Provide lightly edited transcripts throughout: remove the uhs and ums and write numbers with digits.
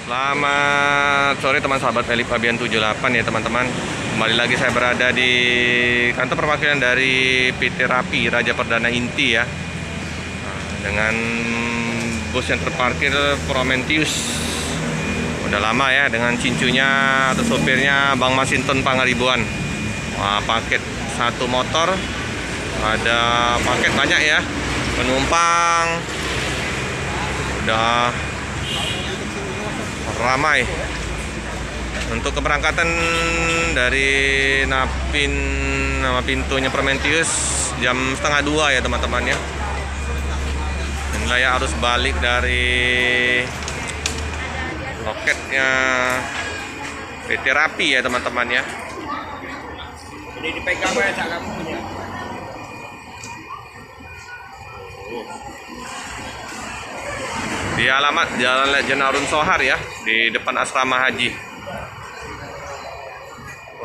Selamat sore teman sahabat Felip Fabian 78 ya teman-teman. Kembali lagi saya berada di kantor perwakilan dari PT Rapi Raja Perdana Inti ya. Dengan bus yang terparkir Prometheus. Udah lama ya, dengan cincunya atau sopirnya Bang Masinton Pangaribuan. Wah, paket satu motor. Ada paket banyak ya. Penumpang udah ramai. Untuk keberangkatan dari Napin nama pintunya Prometheus jam 1:30 ya teman-teman ya. Inilah ya arus balik dari loketnya PT Rapi ya teman-teman ya. Ini dipegang ya tak kamu punya. Di alamat Jalan Lejen Harun Sohar ya, di depan asrama haji.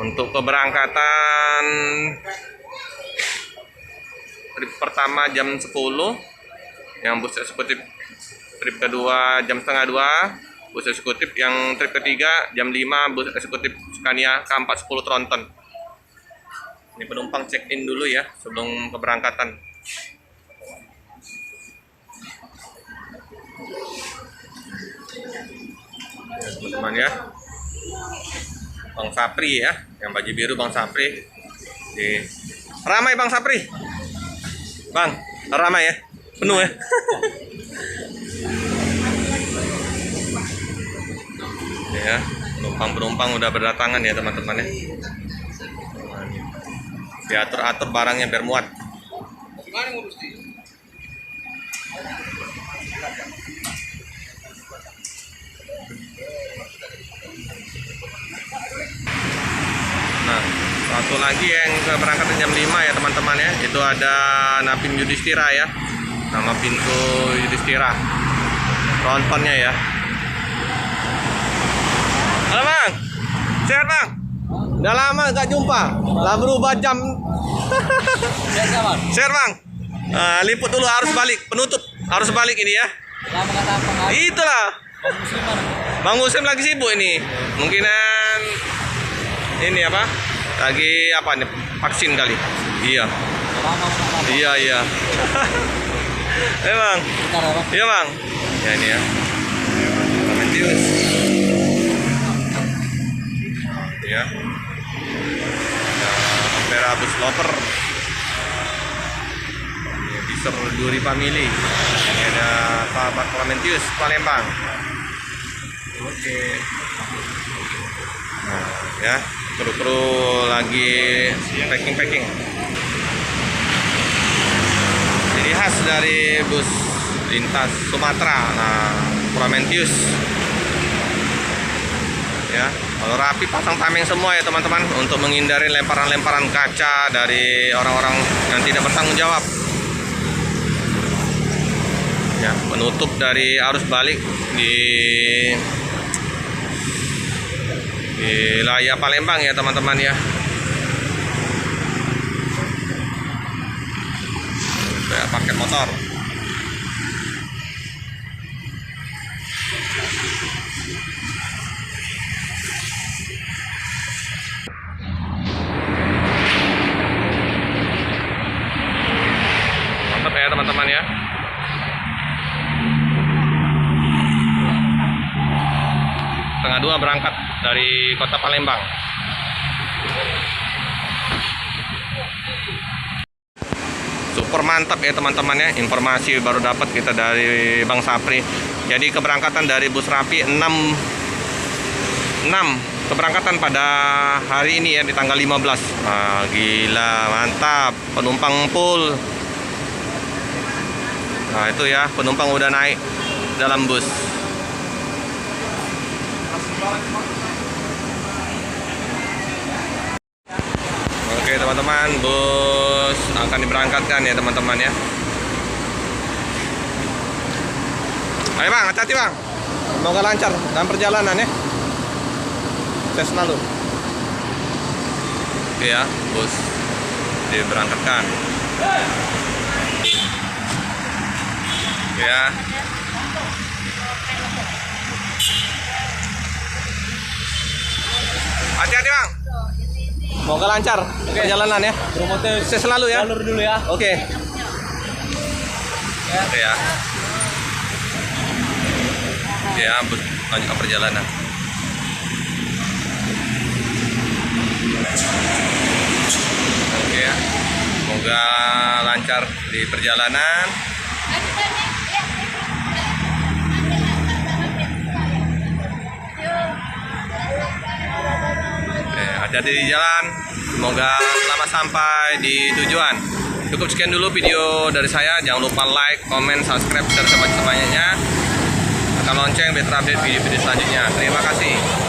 Untuk keberangkatan trip pertama jam 10, yang bus eksekutif trip kedua jam 1:30, bus eksekutif yang trip ketiga jam 5, bus eksekutif Scania K410 Tronton. Ini penumpang check in dulu ya sebelum keberangkatan. Ya, teman-teman ya, Bang Sapri ya, yang baju biru Bang Sapri. Ramai Bang Sapri, Bang, ramai ya, penuh ya. Ya, penumpang udah berdatangan ya teman-teman ya. Diatur-atur barangnya biar muat. Nah, satu lagi yang keberangkatan jam 5 ya teman-teman ya. Itu ada Napin Yudhistira ya. Nama pintu Yudhistira. Trontonnya ya. Halo Bang. Sehat Bang? Udah lama gak jumpa. Lah berubah jam. Sehat Bang. Liput dulu harus balik. Penutup harus balik ini ya. Lama kata apa? Itulah. Bang Muslim lagi sibuk ini. Mungkinan ini apa? Lagi apa nih? Vaksin kali. Iya. Iya. Bang. Iya Bang. Ya ini ya. Prometheus. Ya. Ampera bus lover. Ini Biser Duri Family. Ini ada sahabat Prometheus Palembang. Oke. Nah, ya. Kru-kru lagi packing. Ini khas dari bus lintas Sumatera. Nah, Prometheus. Ya, kalau Rapi pasang tameng semua ya teman-teman untuk menghindari lemparan-lemparan kaca dari orang-orang yang tidak bertanggung jawab. Ya, penutup dari arus balik di wilayah Palembang ya teman-teman ya. Kayak paket motor. Mantap ya teman-teman ya. Setengah 2 berangkat dari kota Palembang. Super mantap ya teman-teman ya. Informasi baru dapat kita dari Bang Sapri. Jadi keberangkatan dari bus Rapi 6 keberangkatan pada hari ini ya, di tanggal 15. Nah, gila mantap, penumpang full. Nah itu ya, penumpang udah naik dalam bus. Oke teman-teman, bus akan diberangkatkan ya teman-teman ya. Ayo Bang, hati-hati Bang. Semoga lancar dalam perjalanan ya. Sukses selalu. Oke ya, bus diberangkatkan. Ya. Hati-hati bang. Semoga lancar perjalanan ya. Sukses selalu ya. Jalur dulu ya. Oke. Oke ya. Ya, lanjutkan perjalanan. Oke ya. Semoga lancar di perjalanan. Hati-hati di jalan. Semoga selamat sampai di tujuan. Cukup sekian dulu video dari saya. Jangan lupa like, comment, subscribe, share sebanyak-banyaknya. Tekan lonceng biar terupdate video-video selanjutnya. Terima kasih.